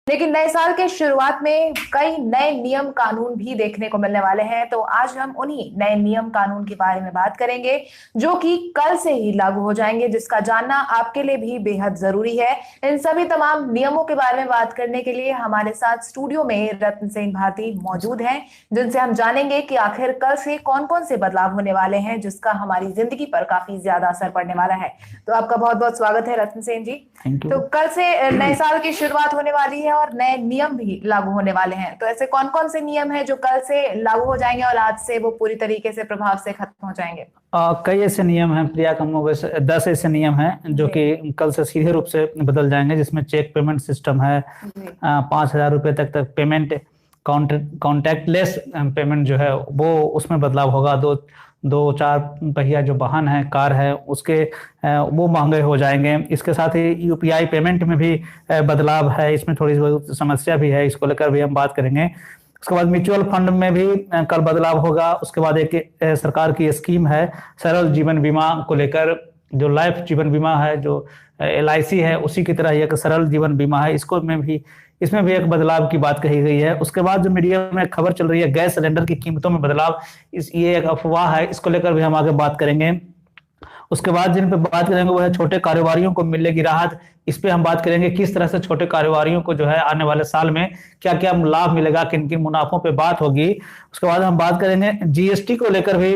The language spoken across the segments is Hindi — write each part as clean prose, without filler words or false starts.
लेकिन नए साल के शुरुआत में कई नए नियम कानून भी देखने को मिलने वाले हैं। तो आज हम उन्हीं नए नियम कानून के बारे में बात करेंगे जो कि कल से ही लागू हो जाएंगे, जिसका जानना आपके लिए भी बेहद जरूरी है। इन सभी तमाम नियमों के बारे में बात करने के लिए हमारे साथ स्टूडियो में रत्न सेन भारती मौजूद हैं, जिनसे हम जानेंगे कि आखिर कल से कौन कौन से बदलाव होने वाले हैं जिसका हमारी जिंदगी पर काफी ज्यादा असर पड़ने वाला है। तो आपका बहुत बहुत स्वागत है रत्न सेन जी। तो कल से नए साल की शुरुआत होने वाली है और नए नियम भी लागू होने वाले हैं। तो ऐसे कौन कौन से नियम हैं जो कल से लागू हो जाएंगे और आज से वो पूरी तरीके से प्रभाव से खत्म हो जाएंगे? कई ऐसे नियम हैं प्रिया, कम वैसे 10 ऐसे नियम हैं जो कि कल से सीधे रूप से बदल जाएंगे, जिसमें चेक पेमेंट सिस्टम है। 5,000 रुपए तक पेमेंट, कॉन्टैक्टलेस पेमेंट जो है वो उसमें बदलाव होगा। दो चार पहिया जो वाहन है, कार है, उसके वो महंगे हो जाएंगे। इसके साथ ही यूपीआई पेमेंट में भी बदलाव है, इसमें थोड़ी बहुत समस्या भी है, इसको लेकर भी हम बात करेंगे। उसके बाद म्यूचुअल फंड में भी कल बदलाव होगा। उसके बाद एक सरकार की स्कीम है सरल जीवन बीमा को लेकर, जो लाइफ जीवन बीमा है, जो LIC है, उसी की तरह एक सरल जीवन बीमा है, इसमें भी एक बदलाव की बात कही गई है। उसके बाद जो मीडिया में खबर चल रही है गैस सिलेंडर की कीमतों में बदलाव, ये एक अफवाह है, इसको लेकर भी हम आगे बात करेंगे। उसके बाद जिन पे बात करेंगे वो है छोटे कारोबारियों को मिलेगी राहत। इस पे हम बात करेंगे किस तरह से छोटे कारोबारियों को जो है आने वाले साल में क्या क्या लाभ मिलेगा, किन किन मुनाफों पे बात होगी। उसके बाद हम बात करेंगे GST को लेकर भी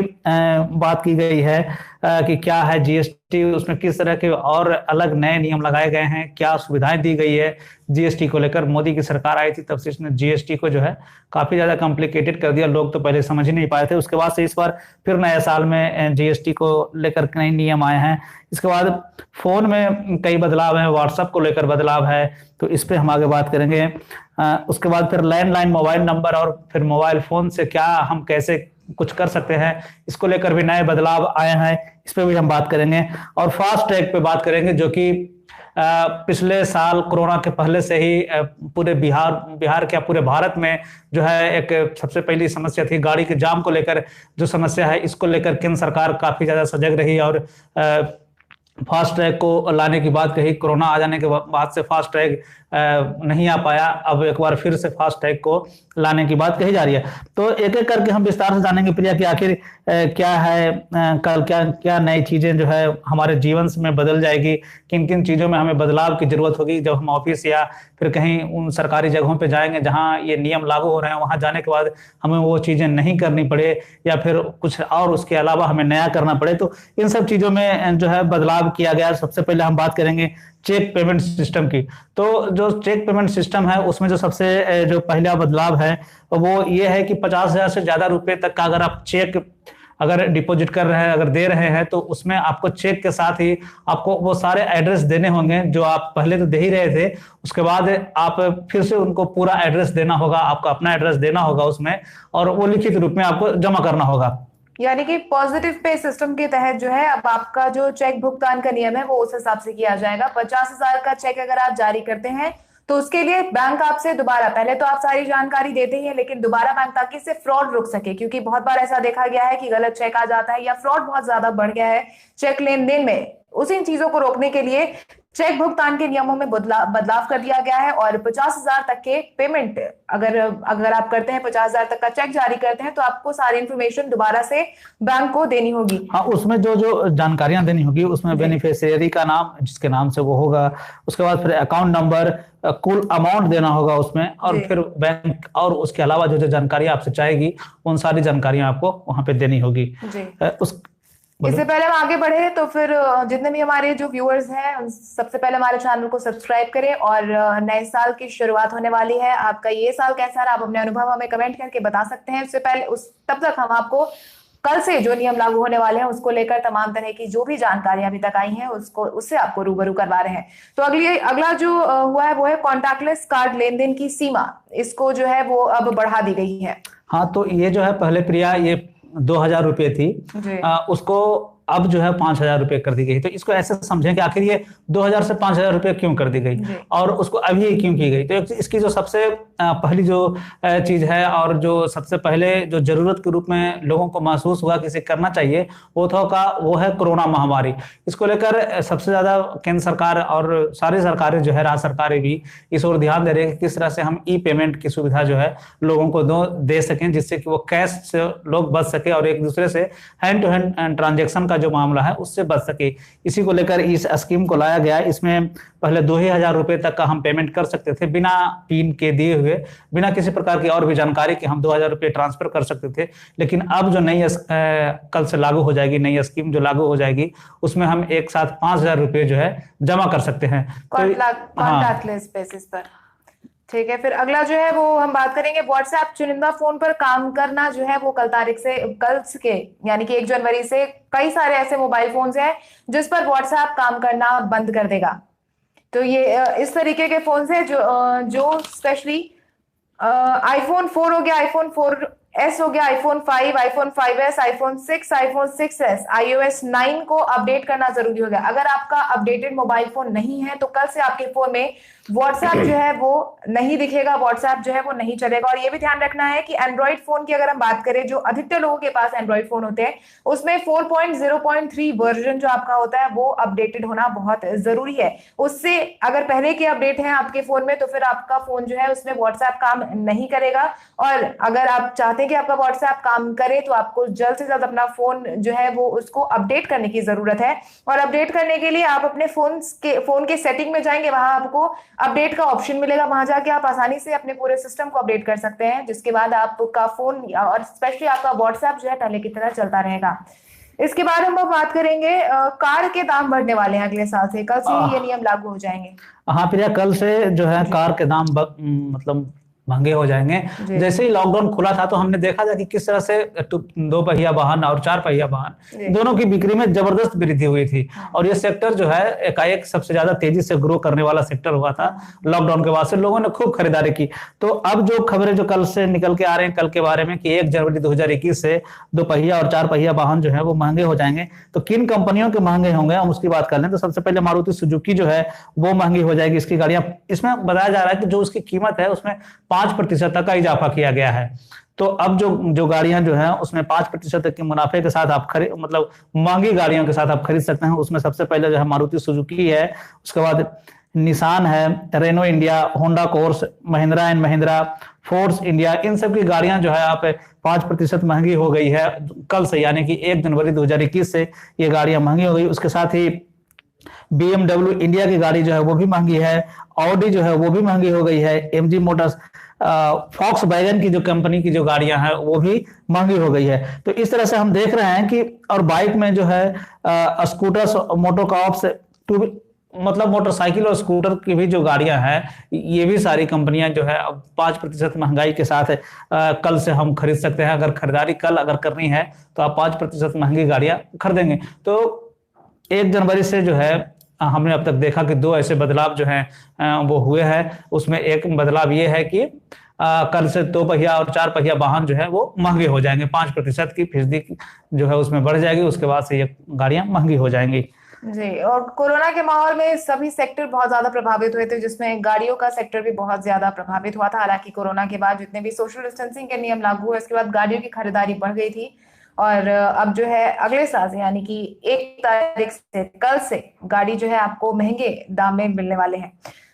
बात की गई है कि क्या है GST, उसमें किस तरह के और अलग नए नियम लगाए गए हैं, क्या सुविधाएं दी गई है GST को लेकर। मोदी की सरकार आई थी तब से इसने GST को जो है काफी ज्यादा कॉम्प्लिकेटेड कर दिया, लोग तो पहले समझ ही नहीं पाए थे। उसके बाद से इस बार फिर नए साल में GST को लेकर नए नियम आए हैं। इसके बाद फोन में कई बदलाव हैं, व्हाट्सएप को लेकर बदलाव है, तो इस पे हम आगे बात करेंगे। उसके बाद फिर लैंडलाइन मोबाइल नंबर और फिर मोबाइल फोन से क्या हम कैसे कुछ कर सकते हैं, इसको लेकर भी नए बदलाव आए हैं, इस पे भी हम बात करेंगे। और फास्ट ट्रैक पे बात करेंगे, जो कि पिछले साल कोरोना के पहले से ही पूरे बिहार क्या पूरे भारत में जो है एक सबसे पहली समस्या थी गाड़ी के जाम को लेकर। जो समस्या है इसको लेकर केंद्र सरकार काफी ज्यादा सजग रही और फास्ट ट्रैक को लाने की बात कही। कोरोना आ जाने के बाद से फास्ट ट्रैक नहीं आ पाया, अब एक बार फिर से फास्ट ट्रैक को लाने की बात कही जा रही है। तो एक एक करके हम विस्तार से जानेंगे प्रिया कि आखिर क्या है, कल क्या क्या नई चीजें जो है हमारे जीवन में बदल जाएगी, किन किन चीजों में हमें बदलाव की जरूरत होगी जब हम ऑफिस या फिर कहीं उन सरकारी जगहों पे जाएंगे जहां ये नियम लागू हो रहे हैं, वहां जाने के बाद हमें वो चीजें नहीं करनी पड़े या फिर कुछ और उसके अलावा हमें नया करना पड़े। तो इन सब चीजों में जो है बदलाव किया गया। सबसे पहले हम बात करेंगे चेक पेमेंट सिस्टम की। तो जो चेक पेमेंट सिस्टम है उसमें जो सबसे जो पहला बदलाव है वो ये है कि 50,000 से ज्यादा रुपए तक का अगर आप चेक अगर डिपॉजिट कर रहे हैं, अगर दे रहे हैं, तो उसमें आपको चेक के साथ ही आपको वो सारे एड्रेस देने होंगे जो आप पहले तो दे ही रहे थे। उसके बाद आप फिर से उनको पूरा एड्रेस देना होगा, आपको अपना एड्रेस देना होगा उसमें, और वो लिखित रूप में आपको जमा करना होगा। यानी कि पॉजिटिव पे सिस्टम के तहत जो है अब आपका जो चेक भुगतान का नियम है वो उस हिसाब से किया जाएगा। 50,000 का चेक अगर आप जारी करते हैं तो उसके लिए बैंक आपसे दोबारा, पहले तो आप सारी जानकारी देते ही हैं, लेकिन दोबारा बैंक, ताकि इससे फ्रॉड रुक सके, क्योंकि बहुत बार ऐसा देखा गया है कि गलत चेक आ जाता है या फ्रॉड बहुत ज्यादा बढ़ गया है चेक लेन देन में। उसी चीजों को रोकने के लिए चेक भुगतान के नियमों में बदलाव कर दिया गया है और 50,000 तक के पेमेंट अगर आप करते हैं, 50,000 तक का चेक जारी करते हैं, तो आपको सारी इंफॉर्मेशन दोबारा से बैंक को देनी होगी। हाँ, उसमें जो जानकारियां देनी होगी, उसमें बेनिफिशियरी का नाम, जिसके नाम से वो होगा, उसके बाद फिर अकाउंट नंबर, कुल अमाउंट देना होगा उसमें, और फिर बैंक, और उसके अलावा जो जो जानकारी आपसे चाहेगी उन सारी जानकारियां आपको वहां पे देनी होगी। इससे पहले हम आगे बढ़े तो फिर जितने भी हमारे जो व्यूअर्स हैं सबसे पहले हमारे चैनल को सब्सक्राइब करें। और नए साल की शुरुआत होने वाली है, आपका ये साल कैसा रहा, आप अपने अनुभव हमें कमेंट करके बता सकते हैं। उससे पहले तब तक हम आपको कल से जो नियम लागू होने वाले हैं उसको लेकर तमाम तरह की जो भी जानकारी अभी तक आई है उससे आपको रूबरू करवा रहे हैं। तो अगला जो हुआ है वो है कॉन्टैक्टलेस कार्ड लेन देन की सीमा, इसको जो है वो अब बढ़ा दी गई है। हाँ, तो ये जो है पहले प्रिया ये 2,000 रुपये थी, उसको अब जो है 5,000 रुपये कर दी गई। तो इसको ऐसे समझें कि आखिर ये 2,000 से 5,000 रुपये क्यों कर दी गई और उसको अभी क्यों की गई। तो इसकी जो सबसे पहली जो चीज है और जो सबसे पहले जो जरूरत के रूप में लोगों को महसूस हुआ कि इसे करना चाहिए वो है कोरोना महामारी। इसको लेकर सबसे ज्यादा केंद्र सरकार और सारी सरकारें जो है, राज्य सरकारें भी इस ओर ध्यान दे रही है कि किस तरह से हम ई पेमेंट की सुविधा जो है लोगों को दे सकें, जिससे कि वो कैश से लोग बच सके और एक दूसरे से हैंड टू हैंड ट्रांजैक्शन का जो मामला है उससे बच सके। इसी को लेकर इस स्कीम को लाया गया। इसमें पहले 2,000 रुपए तक का हम पेमेंट कर सकते थे बिना पिन के दिए हुए, बिना किसी प्रकार की और भी जानकारी कि हम 2,000 रुपये ट्रांसफर कर सकते थे। लेकिन अब जो नई कल से लागू हो जाएगी, नई स्कीम जो लागू हो जाएगी, उसमें हम एक साथ 5,000 रुपये जो है जमा कर सकते हैं कॉन्टैक्टलेस बेसिस पर। ठीक है, फिर अगला जो है वो हम बात करेंगे व्हाट्सएप चुनिंदा फोन पर काम करना जो है वो कल के यानी कि 1 जनवरी से कई सारे ऐसे मोबाइल फोन्स हैं जिस पर व्हाट्सएप काम करना बंद कर देगा। तो ये इस तरीके के फोन्स हैं जो स्पेशली आईफोन 4 हो गया, आईफोन 4S हो गया, iPhone 5, iPhone 5S, iPhone 6, iPhone 6S, iOS 9 को अपडेट करना जरूरी हो गया। अगर आपका अपडेटेड मोबाइल फोन नहीं है तो कल से आपके फोन में व्हाट्सएप जो है वो नहीं दिखेगा, व्हाट्सएप जो है वो नहीं चलेगा। और ये भी ध्यान रखना है कि एंड्रॉइड फोन की अगर हम बात करें, जो अधिकतर लोगों के पास एंड्रॉइड फोन होते हैं, उसमें 4.0.3 वर्जन जो आपका होता है वो अपडेटेड होना बहुत जरूरी है। उससे अगर पहले के अपडेट है आपके फोन में तो फिर आपका फोन जो है उसमें व्हाट्सएप काम नहीं करेगा। और अगर आप चाहते हैं कि आपका व्हाट्सएप काम करे तो आपको जल्द से जल्द अपना फोन जो है वो उसको अपडेट करने की जरूरत है। और अपडेट करने के लिए आप अपने फोन के सेटिंग में जाएंगे, वहां आपको अपडेट का ऑप्शन मिलेगा, वहां जाके आप आसानी से अपने पूरे सिस्टम को अपडेट कर सकते हैं, जिसके बाद आपका फोन और स्पेशली आपका व्हाट्सएप जो है पहले की तरह चलता रहेगा। इसके बाद हम बात करेंगे कार के दाम बढ़ने वाले हैं अगले साल से, कल से ही ये नियम लागू हो जाएंगे। हाँ प्रिया, कल से जो है कार के दाम मतलब महंगे हो जाएंगे। जैसे ही लॉकडाउन खुला था तो हमने देखा था कि किस तरह से 2 पहिया वाहन और 4 पहिया वाहन दोनों की बिक्री में जबरदस्त वृद्धि हुई थी। और ये सेक्टर जो है एकाएक सबसे ज्यादा तेजी से ग्रो करने वाला सेक्टर हुआ था लॉकडाउन के बाद से, लोगों ने खूब खरीदारी की। तो अब जो खबरें जो कल से निकल के आ रहे हैं कल के बारे में कि 1 जनवरी 2021 से 2 पहिया और 4 पहिया वाहन जो है वो महंगे हो जाएंगे। तो किन कंपनियों के महंगे होंगे हम उसकी बात कर लें तो सबसे पहले मारुति सुजुकी जो है वो महंगी हो जाएगी। इसकी गाड़ियां, इसमें बताया जा रहा है कि जो उसकी कीमत है उसमें 5% तक का इजाफा किया गया है। तो अब जो गाड़ियां जो है उसमें 5% तक के मुनाफे के साथ आप मतलब महंगी गाड़ियों के साथ आप खरीद सकते हैं। उसमें सबसे पहले जो है मारुति सुजुकी है, उसके बाद निसान है, Renault India, Honda cars, Mahindra and Mahindra, Force India, इन सब की गाड़ियां जो है आप 5% महंगी हो गई है कल से, यानी कि 1 जनवरी 2021 से ये गाड़ियां महंगी हो गई। उसके साथ ही BMW इंडिया की गाड़ी जो है वो भी महंगी है, ऑडी जो है वो भी महंगी हो गई है, MG मोटर्स, फॉक्सवैगन की जो कंपनी की जो गाड़ियां हैं वो भी महंगी हो गई है। तो इस तरह से हम देख रहे हैं कि और बाइक में जो है स्कूटर्स, मोटोकॉप्स, मतलब मोटरसाइकिल और स्कूटर की भी जो गाड़ियां हैं ये भी सारी कंपनियां जो है अब 5% महंगाई के साथ कल से हम खरीद सकते हैं। अगर खरीदारी कल अगर करनी है तो आप 5% महंगी गाड़ियां खरीदेंगे। तो 1 जनवरी से जो है हमने अब तक देखा कि 2 ऐसे बदलाव जो हैं वो हुए हैं। उसमें एक बदलाव ये है कि कल से 2 पहिया और 4 पहिया वाहन जो है वो महंगे हो जाएंगे, 5% की फीसदी जो है उसमें बढ़ जाएगी। उसके बाद से ये गाड़ियां महंगी हो जाएंगी जी। और कोरोना के माहौल में सभी सेक्टर बहुत ज्यादा प्रभावित हुए थे, जिसमें गाड़ियों का सेक्टर भी बहुत ज्यादा प्रभावित हुआ था। हालांकि कोरोना के बाद जितने भी सोशल डिस्टेंसिंग के नियम लागू हुए उसके बाद गाड़ियों की खरीदारी बढ़ गई थी। और अब जो है अगले साल से यानी कि 1 तारीख से कल से गाड़ी जो है आपको महंगे दाम में मिलने वाले हैं।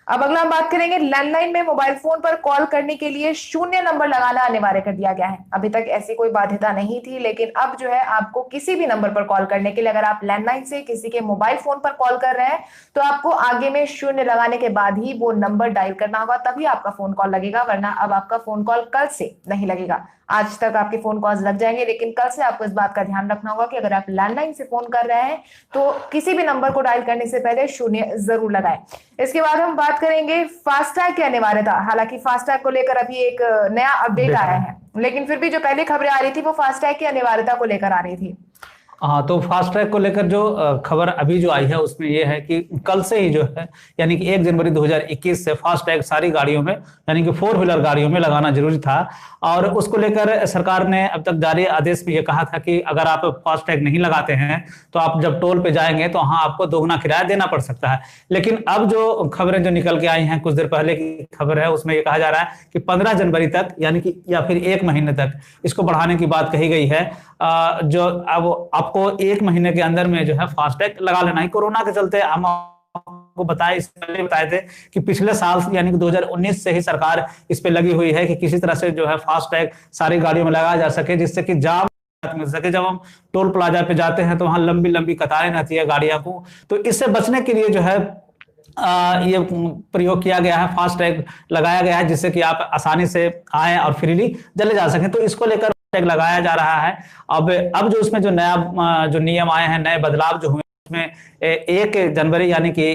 अब अगला हम बात करेंगे लैंडलाइन में मोबाइल फोन पर कॉल करने के लिए 0 नंबर लगाना अनिवार्य कर दिया गया है। अभी तक ऐसी कोई बाध्यता नहीं थी, लेकिन अब जो है आपको किसी भी नंबर पर कॉल करने के लिए, अगर आप लैंडलाइन से किसी के मोबाइल फोन पर कॉल कर रहे हैं तो आपको आगे में 0 लगाने के बाद ही वो नंबर डायल करना होगा, तभी आपका फोन कॉल लगेगा, वरना अब आपका फोन कॉल कल से नहीं लगेगा। आज तक आपके फोन कॉल्स लग जाएंगे, लेकिन कल से आपको इस बात का ध्यान रखना होगा कि अगर आप लैंडलाइन से फोन कर रहे हैं तो किसी भी नंबर को डायल करने से पहले 0 जरूर लगाएं। इसके बाद हम बात करेंगे फास्टैग की अनिवार्यता। हालांकि फास्टैग को लेकर अभी एक नया अपडेट आया है, लेकिन फिर भी जो पहले खबरें आ रही थी वो फास्टैग की अनिवार्यता को लेकर आ रही थी। हाँ, तो फास्ट ट्रैग को लेकर जो खबर अभी जो आई है उसमें ये है कि कल से ही जो है, यानी कि 1 जनवरी 2021 से फास्ट टैग सारी गाड़ियों में, यानी कि 4 व्हीलर गाड़ियों में लगाना जरूरी था। और उसको लेकर सरकार ने अब तक जारी आदेश में ये कहा था कि अगर आप फास्ट टैग नहीं लगाते हैं तो आप जब टोल पे जाएंगे तो हाँ आपको दोगुना किराया देना पड़ सकता है। लेकिन अब जो खबरें जो निकल के आई हैं, कुछ देर पहले की खबर है, उसमें ये कहा जा रहा है कि 15 जनवरी तक, यानी कि या फिर 1 महीने तक इसको बढ़ाने की बात कही गई है। जो अब आपको 1 महीने के अंदर में जो है फास्टैग लगा लेना है। कोरोना के चलते हम आपको बताए, इससे पहले बताए थे कि पिछले साल यानी कि 2019 से ही सरकार इस पे लगी हुई है कि किसी तरह से जो है फास्टैग सारी गाड़ियों में लगाया जा सके, जिससे कि जाम मिल सके। जब हम टोल प्लाजा पे जाते हैं तो वहां लंबी लंबी कतारें रहती है गाड़ियों को, तो इससे बचने के लिए जो है ये प्रयोग किया गया है, फास्ट टैग लगाया गया है, जिससे कि आप आसानी से आए और फ्रीली चले जा सकें। तो इसको लेकर टैग लगाया जा रहा है। अब जो उसमें जो नया जो नियम आए हैं, नए बदलाव जो हुए उसमें 1 जनवरी यानी कि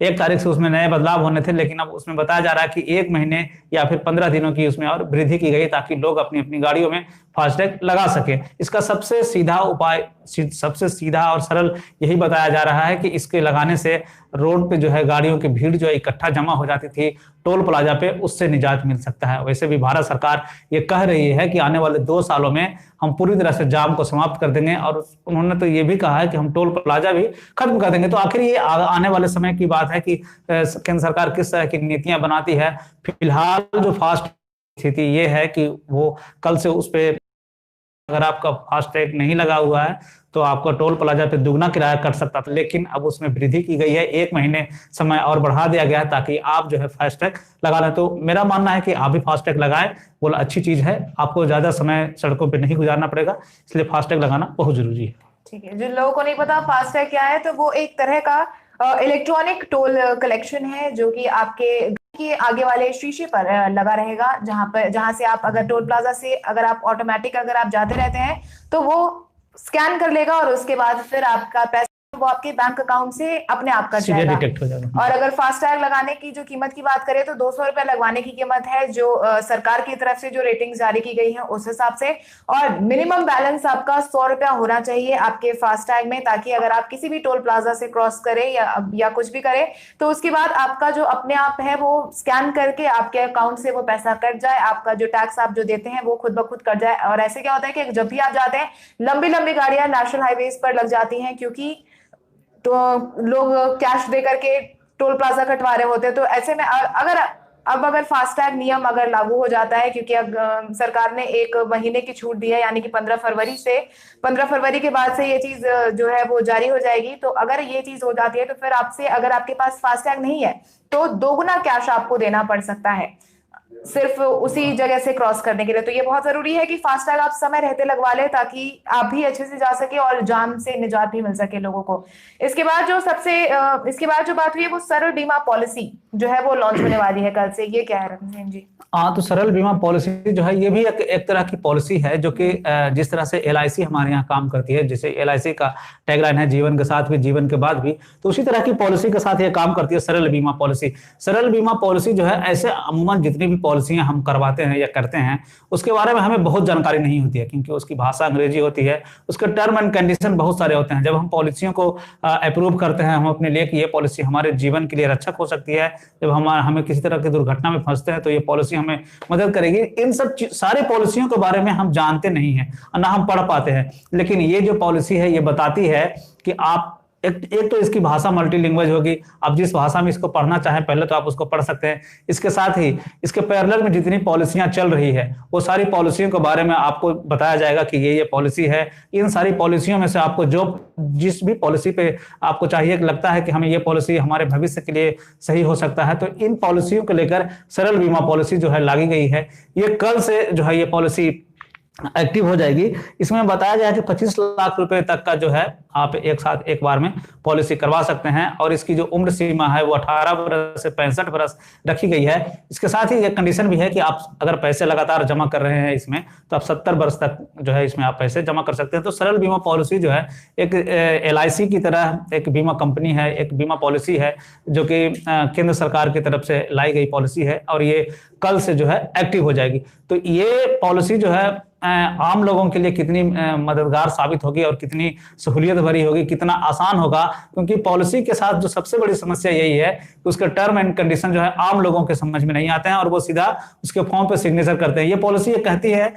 1 तारीख से उसमें नए बदलाव होने थे, लेकिन अब उसमें बताया जा रहा है कि 1 महीने या फिर 15 दिनों की उसमें और वृद्धि की गई, ताकि लोग अपनी अपनी गाड़ियों में फास्टैग लगा सके। इसका सबसे सीधा उपाय, सबसे सीधा और सरल यही बताया जा रहा है कि इसके लगाने से रोड पे जो है गाड़ियों की भीड़ जो है इकट्ठा जमा हो जाती थी टोल प्लाजा पे, उससे निजात मिल सकता है। वैसे भी भारत सरकार ये कह रही है कि आने वाले 2 सालों में हम पूरी तरह से जाम को समाप्त कर देंगे, और उन्होंने तो ये भी कहा है कि हम टोल प्लाजा भी खत्म कर देंगे। तो आखिर ये आने वाले समय की बात है कि केंद्र सरकार किस तरह की नीतियां बनाती है। फिलहाल जो फास्ट स्थिति ये है कि वो कल से उस पे, अगर आपका फास्टैग नहीं लगा हुआ है तो आपको टोल प्लाजा पे दुगना किराया कट सकता था, लेकिन अब उसमें वृद्धि की गई है, 1 महीने समय और बढ़ा दिया गया है ताकि आप जो है फास्टैग लगा लें। तो मेरा मानना है कि आप भी फास्टैग लगाएं, वो अच्छी चीज है, आपको ज्यादा समय सड़कों पे नहीं गुजारना पड़ेगा, इसलिए फास्टैग लगाना बहुत जरूरी है। ठीक है, जिन लोगों को नहीं पता फास्टैग क्या है, तो वो एक तरह का इलेक्ट्रॉनिक टोल कलेक्शन है जो कि आपके आगे वाले शीशे पर लगा रहेगा, जहां से आप अगर टोल प्लाजा से अगर आप ऑटोमेटिक अगर आप जाते रहते हैं तो वो स्कैन कर लेगा और उसके बाद फिर आपका पैसा वो आपके बैंक अकाउंट से अपने आप कट जाएगा। डिटेक्ट हो जाएगा। और अगर फास्टैग लगाने की जो कीमत की बात करें तो 200 रुपए लगवाने की कीमत है, जो सरकार की तरफ से जो रेटिंग जारी की गई है उस हिसाब से। और मिनिमम बैलेंस आपका 100 रुपया होना चाहिए आपके फास्टैग में, ताकि अगर आप किसी भी टोल प्लाजा से क्रॉस करें या कुछ भी करें तो उसके बाद आपका जो अपने आप है वो स्कैन करके आपके अकाउंट से वो पैसा कट जाए, आपका जो टैक्स आप जो देते हैं वो खुद ब खुद कट जाए। और ऐसे क्या होता है कि जब भी आप जाते हैं, लंबी लंबी गाड़ियां नेशनल हाईवेज पर लग जाती हैं, क्योंकि तो लोग कैश दे करके टोल प्लाजा कटवा रहे होते हैं। तो ऐसे में अगर फास्टैग नियम अगर लागू हो जाता है, क्योंकि अब सरकार ने 1 महीने की छूट दी है, यानी कि 15 फरवरी के बाद से ये चीज जो है वो जारी हो जाएगी। तो अगर ये चीज हो जाती है तो फिर आपसे, अगर आपके पास फास्टैग नहीं है तो दोगुना कैश आपको देना पड़ सकता है सिर्फ उसी जगह से क्रॉस करने के लिए। तो ये बहुत जरूरी है कि फास्टैग आप समय रहते लगवा ले, ताकि आप भी अच्छे से जा सके और जाम से निजात भी मिल सके लोगों को। इसके बाद जो बात हुई है वो सरल बीमा पॉलिसी जो है वो लॉन्च होने वाली है कल से। ये क्या है रंजन जी? हाँ, तो सरल बीमा पॉलिसी जो है ये भी एक तरह की पॉलिसी है, जो कि जिस तरह से LIC हमारे यहाँ काम करती है, जैसे LIC का टैगलाइन है जीवन के साथ भी जीवन के बाद भी, तो उसी तरह की पॉलिसी के साथ ये काम करती है सरल बीमा पॉलिसी। सरल बीमा पॉलिसी जो है, ऐसे अमूमन जितनी भी पॉलिसियां हम करवाते हैं या करते हैं उसके बारे में हमें बहुत जानकारी नहीं होती है, क्योंकि उसकी भाषा अंग्रेजी होती है, उसके टर्म एंड कंडीशन बहुत सारे होते हैं। जब हम पॉलिसियों को अप्रूव करते हैं हम अपने लिए कि ये पॉलिसी हमारे जीवन के लिए रक्षक हो सकती है, जब हमें किसी तरह की दुर्घटना में फंसते हैं तो ये पॉलिसी हमें मदद करेगी, इन सब सारे पॉलिसियों के बारे में हम जानते नहीं हैं, ना हम पढ़ पाते हैं। लेकिन ये जो पॉलिसी है ये बताती है कि आप एक तो इसकी भाषा मल्टीलैंग्वेज होगी, आप जिस भाषा में इसको पढ़ना चाहें पहले तो आप उसको पढ़ सकते हैं। इसके साथ ही इसके पैरेलल में जितनी पॉलिसियां चल रही है वो सारी पॉलिसियों के बारे में आपको बताया जाएगा कि ये पॉलिसी है। इन सारी पॉलिसियों में से आपको जिस भी पॉलिसी पे आपको चाहिए लगता है कि हमें ये पॉलिसी हमारे भविष्य के लिए सही हो सकता है, तो इन पॉलिसियों को लेकर सरल बीमा पॉलिसी जो है लागी गई है। ये कल से जो है ये पॉलिसी एक्टिव हो जाएगी। इसमें बताया गया है कि 25 लाख रुपए तक का जो है आप एक साथ एक बार में पॉलिसी करवा सकते हैं, और इसकी जो उम्र सीमा है वो 18 वर्ष से 65 वर्ष रखी गई है। इसके साथ ही एक कंडीशन भी है कि आप अगर पैसे लगातार जमा कर रहे हैं इसमें तो आप 70 वर्ष तक जो है इसमें आप पैसे जमा कर सकते हैं। तो सरल बीमा पॉलिसी जो है एक LIC की तरह एक बीमा कंपनी है, एक बीमा पॉलिसी है जो कि केंद्र सरकार की तरफ से लाई गई पॉलिसी है, और ये कल से जो है एक्टिव हो जाएगी। तो ये पॉलिसी जो है आम लोगों के लिए कितनी मददगार साबित होगी और कितनी सहूलियत भरी होगी, कितना आसान होगा। क्योंकि पॉलिसी के साथ जो सबसे बड़ी समस्या यही है कि उसके टर्म एंड कंडीशन जो है आम लोगों के समझ में नहीं आते हैं और वो सीधा उसके फॉर्म पे सिग्नेचर करते हैं। ये पॉलिसी ये कहती है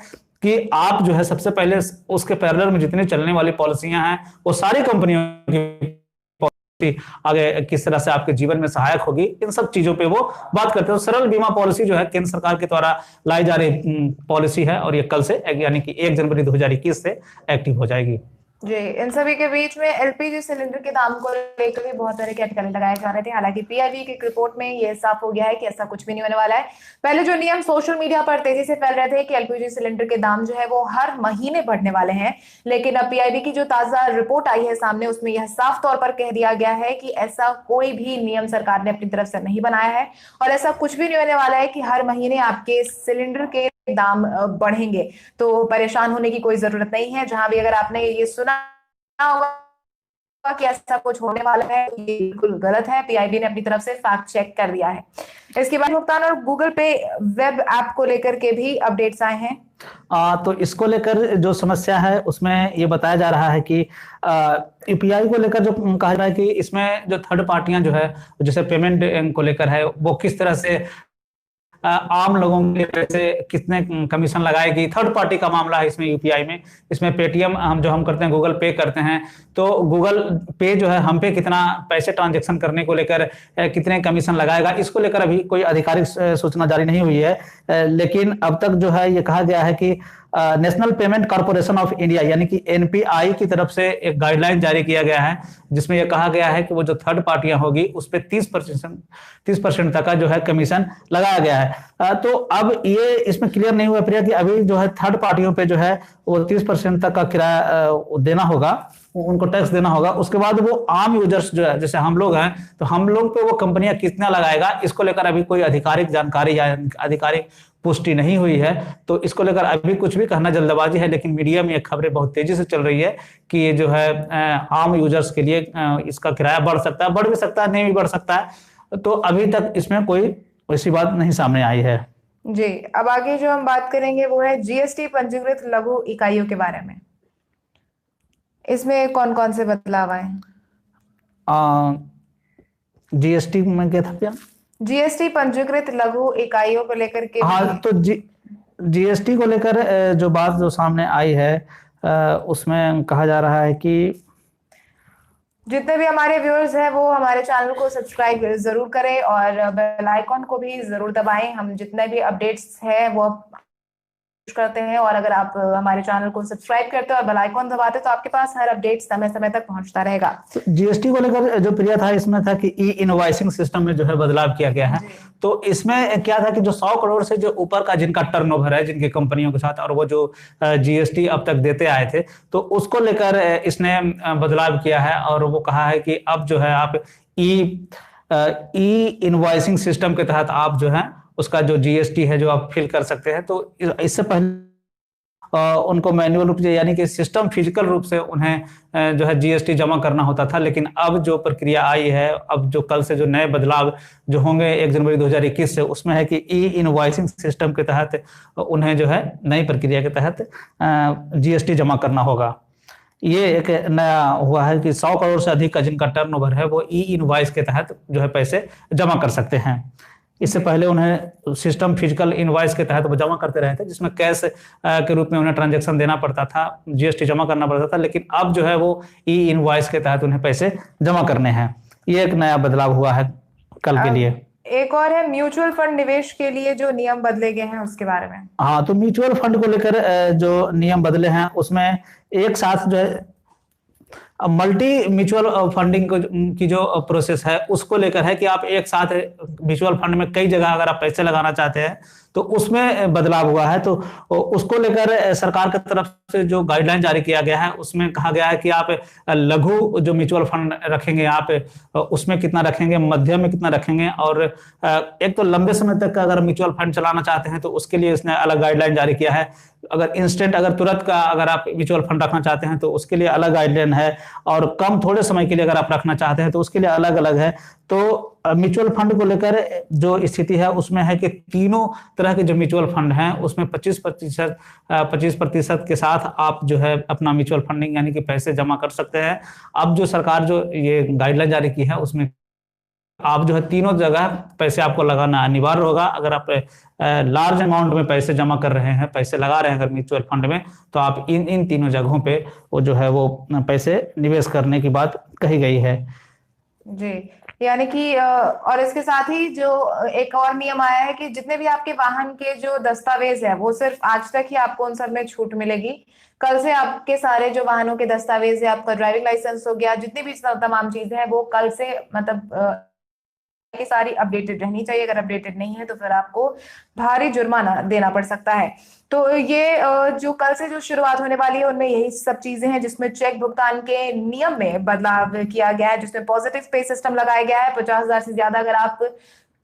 कि आप जो है सबसे पहले उसके पैरेलल में जितनी चलने वाली पॉलिसियां हैं वो सारी कंपनियों की आगे किस तरह से आपके जीवन में सहायक होगी, इन सब चीजों पे वो बात करते हैं। तो सरल बीमा पॉलिसी जो है केंद्र सरकार के द्वारा लाई जा रही पॉलिसी है और ये कल से यानी कि 1 जनवरी 2021 से एक्टिव हो जाएगी। जी, इन सभी के बीच में एलपीजी सिलेंडर के दाम को लेकर भी बहुत सारे कैटगरी लगाए जा रहे थे। हालांकि पीआईबी की रिपोर्ट में ये साफ हो गया है कि ऐसा कुछ भी नहीं होने वाला है। पहले जो नियम सोशल मीडिया पर तेजी से फैल रहे थे कि एलपीजी सिलेंडर के दाम जो है वो हर महीने बढ़ने वाले हैं, लेकिन अब पीआईबी की जो ताजा रिपोर्ट आई है सामने, उसमें यह साफ तौर पर कह दिया गया है कि ऐसा कोई भी नियम सरकार ने अपनी तरफ से नहीं बनाया है और ऐसा कुछ भी नहीं होने वाला है कि हर महीने आपके सिलेंडर के दाम बढ़ेंगे। तो परेशान होने की कोई जरूरत नहीं है। जहां भी अगर आपने ये सुना होगा कि ऐसा कुछ होने वाला है, ये बिल्कुल गलत है। पीआईबी ने अपनी तरफ से फैक्ट चेक कर दिया है। इसके बाद भुगतान और गूगल पे वेब ऐप को लेकर के भी अपडेट्स आए हैं। तो इसको लेकर जो समस्या है उसमें ये बताया जा रहा है कि यूपीआई को लेकर जो कहा जा रहा है कि इसमें जो थर्ड पार्टियां जो है जैसे पेमेंट को लेकर है वो किस तरह से आम लोगों के पैसे कितने कमीशन लगाएगी। थर्ड पार्टी का मामला है इसमें यूपीआई में। इसमें पेटीएम हम करते हैं, गूगल पे करते हैं, तो गूगल पे जो है हम पे कितना पैसे ट्रांजैक्शन करने को लेकर कितने कमीशन लगाएगा, इसको लेकर अभी कोई आधिकारिक सूचना जारी नहीं हुई है। लेकिन अब तक जो है ये कहा गया है कि national payment corporation of India यानी कि एनपीआई की तरफ से एक गाइडलाइन जारी किया गया है जिसमें यह कहा गया है कि वो जो थर्ड पार्टियां होगी उस पर 30% तक का जो है कमीशन लगाया गया है। तो अब ये इसमें क्लियर नहीं हुआ प्रिया कि अभी जो है थर्ड पार्टियों पे जो है वो 30% तक का किराया देना होगा, उनको टैक्स देना होगा। उसके बाद वो आम यूजर्स जो है जैसे हम लोग हैं तो हम लोग पे वो कंपनियां कितना लगाएगा, इसको लेकर अभी कोई आधिकारिक जानकारी या आधिकारिक पुष्टि नहीं हुई है। तो इसको लेकर अभी कुछ भी कहना जल्दबाजी है, लेकिन मीडिया में ये खबरें बहुत तेजी से चल रही है कि ये जो है आम यूजर्स के लिए इसका किराया बढ़ सकता है, बढ़ भी सकता है, नहीं भी बढ़ सकता है। तो अभी तक इसमें कोई वैसी बात नहीं सामने आई है। जी, अब आगे जो हम बात करेंगे वो है जीएसटी पंजीकृत लघु इकाइयों के बारे में। इसमें कौन कौन से बदलाव आए? जीएसटी में क्या था क्या? जीएसटी पंजीकृत लघु इकाइयों को लेकर के हाँ, तो जीएसटी को लेकर जो बात जो सामने आई है उसमें कहा जा रहा है कि जितने भी हमारे व्यूअर्स हैं वो हमारे चैनल को सब्सक्राइब जरूर करें और बेल आइकॉन को भी जरूर दबाएं। हम जितने भी अपडेट्स हैं वो करते हैं और अगर आप हमारे चैनल को सब्सक्राइब करते हो और बेल आइकॉन दबाते तो आपके पास हर अपडेट समय समय तक पहुंचता रहेगा। तो जीएसटी को लेकर जो प्रिया था इसमें था कि ई इनवॉइसिंग सिस्टम में जो है बदलाव किया गया है। तो इसमें क्या था कि जो 100 करोड़ से जो ऊपर का जिनका टर्नओवर है जिनकी कंपनियों के साथ और वो जो जीएसटी अब तक देते आए थे तो उसको लेकर इसने बदलाव किया है और वो कहा है कि अब जो है आप ई इनवॉइसिंग सिस्टम के तहत आप जो है उसका जो जीएसटी है जो आप फिल कर सकते हैं। तो इससे पहले उनको मैन्युअल रूप से यानी कि सिस्टम फिजिकल रूप से उन्हें जो है जीएसटी जमा करना होता था, लेकिन अब जो प्रक्रिया आई है, अब जो कल से जो नए बदलाव जो होंगे 1 जनवरी 2021 से, उसमें है कि ई इनवॉइसिंग सिस्टम के तहत उन्हें जो है नई प्रक्रिया के तहत जीएसटी जमा करना होगा। ये एक नया हुआ है कि 100 करोड़ से अधिक का जिनका टर्नओवर है वो ई इनवॉइस के तहत जो है पैसे जमा कर सकते हैं। इससे पहले उन्हें सिस्टम फिजिकल इनवॉइस के तहत वो जमा करते रहे थे जिसमें कैश के रूप में उन्हें ट्रांजैक्शन देना पड़ता था, जीएसटी जमा करना पड़ता था, लेकिन अब जो है वो ई इनवॉइस के तहत उन्हें पैसे जमा करने हैं। ये एक नया बदलाव हुआ है कल के लिए। एक और है म्यूचुअल फंड निवेश के लिए जो नियम बदले गए हैं उसके बारे में। हाँ, तो म्यूचुअल फंड को लेकर जो नियम बदले हैं उसमें एक साथ जो है मल्टी म्यूचुअल फंडिंग की जो प्रोसेस है उसको लेकर है कि आप एक साथ म्यूचुअल फंड में कई जगह अगर आप पैसे लगाना चाहते हैं तो उसमें बदलाव हुआ है। तो उसको लेकर सरकार की तरफ से जो गाइडलाइन जारी किया गया है उसमें कहा गया है कि आप लघु जो म्यूचुअल फंड रखेंगे आप उसमें कितना रखेंगे, मध्यम में कितना रखेंगे, और एक तो लंबे समय तक अगर म्यूचुअल फंड चलाना चाहते हैं तो उसके लिए इसने अलग गाइडलाइन जारी किया है। अगर इंस्टेंट, अगर तुरंत का अगर आप म्यूचुअल फंड रखना चाहते हैं तो उसके लिए अलग गाइडलाइन है, और कम थोड़े समय के लिए अगर आप रखना चाहते हैं तो उसके लिए अलग अलग है। तो म्यूचुअल फंड को लेकर जो स्थिति है उसमें है कि तीनों तरह के जो म्यूचुअल फंड हैं उसमें 25% के साथ आप जो है अपना म्यूचुअल फंडिंग यानी कि पैसे जमा कर सकते हैं। अब जो सरकार जो ये गाइडलाइन जारी की है उसमें आप जो है तीनों जगह पैसे आपको लगाना अनिवार्य होगा। अगर आप लार्ज अमाउंट में पैसे जमा कर रहे हैं, पैसे लगा रहे हैं अगर म्यूचुअल फंड में, तो आप इन तीनों जगहों पे वो जो है वो पैसे निवेश करने की बात कही गई है जी। यानी कि और इसके साथ ही जो एक और नियम आया है कि जितने भी आपके वाहन के जो दस्तावेज है वो सिर्फ आज तक ही आपको उन सब में छूट मिलेगी। कल से आपके सारे जो वाहनों के दस्तावेज है, आपका ड्राइविंग लाइसेंस हो गया, जितनी भी तमाम चीजें हैं वो कल से मतलब की सारी अपडेटेड रहनी चाहिए। अगर अपडेटेड नहीं है तो फिर आपको भारी जुर्माना देना पड़ सकता है। तो ये जो कल से जो शुरुआत होने वाली है उनमें यही सब चीजें हैं, जिसमें चेक भुगतान के नियम में बदलाव किया गया है, जिसमें पॉजिटिव पे सिस्टम लगाया गया है। 50,000 से ज्यादा अगर आप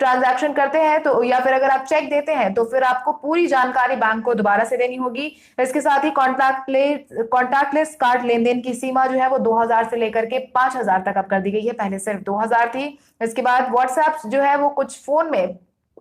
ट्रांजैक्शन करते हैं तो, या फिर अगर आप चेक देते हैं तो फिर आपको पूरी जानकारी बैंक को दोबारा से देनी होगी। इसके साथ ही कॉन्टैक्टलेस कार्ड लेन देन की सीमा जो है वो 2,000 से लेकर के 5,000 तक अब कर दी गई है, पहले सिर्फ 2,000 थी। इसके बाद व्हाट्सएप जो है वो कुछ फोन में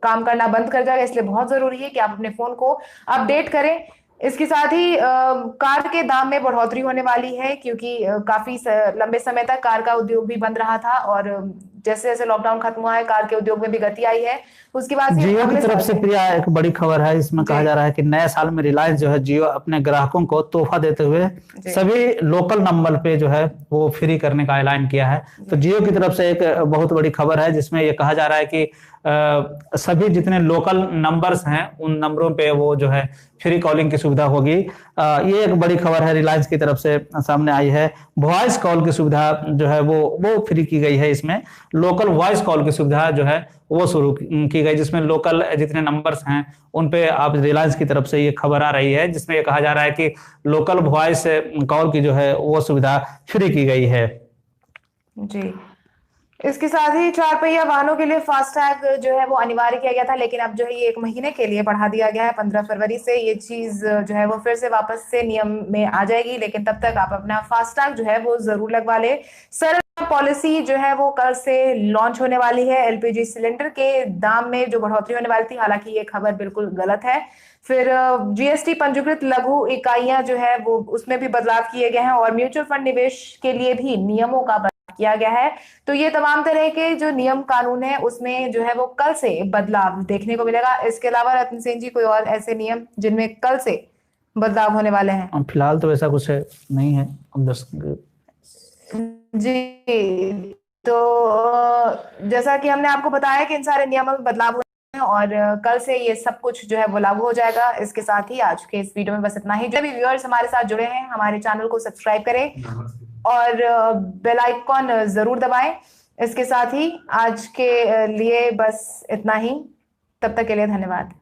काम करना बंद कर जाएगा, इसलिए बहुत जरूरी है कि आप अपने फोन को अपडेट करें। इसके साथ ही कार के दाम में बढ़ोतरी होने वाली है, क्योंकि काफी लंबे समय तक कार का उद्योग भी बंद रहा था, और जैसे जैसे लॉकडाउन खत्म हुआ है कार के उद्योग में भी गति आई है। उसके बाद जियो की तरफ से प्रिया एक बड़ी खबर है, इसमें कहा जा रहा है कि नए साल में रिलायंस जो है जियो अपने ग्राहकों को तोहफा देते हुए सभी लोकल नंबर पे जो है वो फ्री करने का ऐलान किया है। तो जियो की तरफ से एक बहुत बड़ी खबर है जिसमें ये कहा जा रहा है कि सभी जितने लोकल नंबर्स हैं उन नंबरों पे वो जो है फ्री कॉलिंग की सुविधा होगी। ये एक बड़ी खबर है रिलायंस की तरफ से सामने आई है। वॉइस कॉल की सुविधा जो है वो फ्री की गई है। इसमें लोकल वॉइस कॉल की सुविधा जो है वो शुरू की गई, जिसमें लोकल जितने नंबर्स हैं उन पे आप रिलायंस की तरफ से ये खबर आ रही है, जिसमें ये कहा जा रहा है कि लोकल वॉइस कॉल की जो है वो सुविधा फ्री की गई है जी। इसके साथ ही 4 पहिया वाहनों के लिए फास्टैग जो है वो अनिवार्य किया गया था, लेकिन अब जो है ये 1 महीने के लिए बढ़ा दिया गया है। 15 फरवरी से ये चीज जो है वो फिर से वापस से नियम में आ जाएगी, लेकिन तब तक आप अपना फास्टैग जो है वो जरूर लगवा ले। सरल पॉलिसी जो है वो कल से लॉन्च होने वाली है। एलपीजी सिलेंडर के दाम में जो बढ़ोतरी होने वाली थी, हालांकि ये खबर बिल्कुल गलत है। फिर जीएसटी पंजीकृत लघु इकाइयां जो है वो उसमें भी बदलाव किए गए हैं, और म्यूचुअल फंड निवेश के लिए भी नियमों का किया गया है। तो ये तमाम तरह के जो नियम कानून है उसमें जो है वो कल से बदलाव देखने को मिलेगा। इसके अलावा रत्न सेन जी कोई और ऐसे नियम जिनमें कल से बदलाव होने वाले हैं? फिलहाल तो वैसा कुछ नहीं है जी। तो जैसा कि हमने आपको बताया कि इन सारे नियमों में बदलाव हुए हैं और कल से ये सब कुछ जो है वो लागू हो जाएगा। इसके साथ ही आज के इस वीडियो में बस इतना ही। जो भी व्यूअर्स हमारे साथ जुड़े हैं हमारे चैनल को सब्सक्राइब करें और बेल आइकॉन जरूर दबाएं। इसके साथ ही आज के लिए बस इतना ही। तब तक के लिए धन्यवाद।